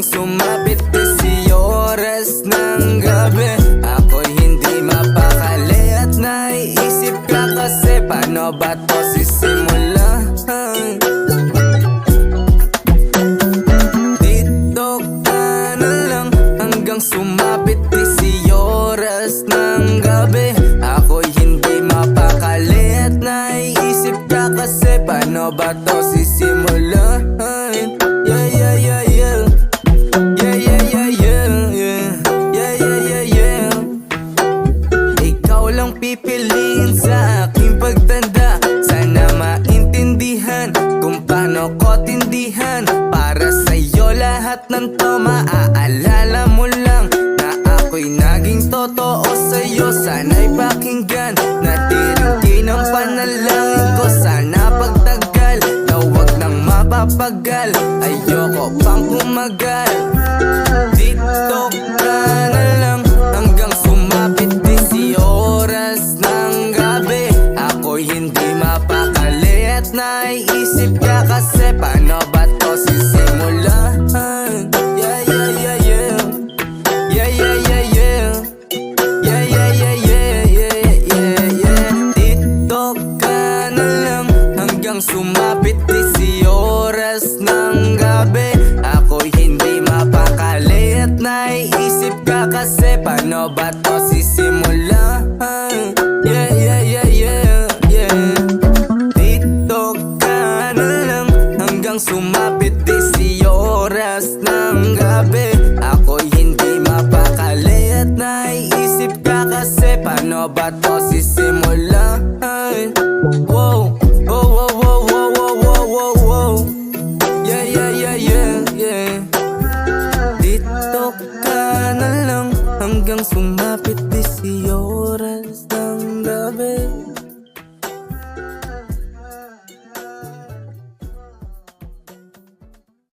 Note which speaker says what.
Speaker 1: Sumapit 10 oras ng gabi, ako'y hindi mapakali at naiisip ka kasi paano ba to sisimulan? Dito ka na lang hanggang sumapit 10 oras ng gabi, ako'y hindi mapakali at naiisip ka kasi paano ba to sisimulan? Pipiliin sa aking pagtanda, sana maintindihan kung paano ko tindihan. Para sa'yo lahat ng to maaalala mo lang na ako'y naging totoo sa'yo. Sana'y pakinggan na tiringin ang panalangin ko. Sana pagtagal na wag nang mapapagal, ayoko pang kumagal. Dito ka na lang hanggang sumapit 10 oras ng gabi, ako'y hindi mapakali at naiisip ka kasi paano ba to sisimulan? Dito ka na lang hanggang sumapit 10 oras ng gabi, ako'y hindi mapakali at naiisip ka kasi paano ba to sisimulan? Dito ka na lang hanggang sumapit 10 oras ng gabi, ako'y hindi mapakali at naiisip ka kasi paano ba to sisimulan? Wow, oh, wow, wow, wow, wow, wow, wow, wow. Dito ka na lang hanggang sumapit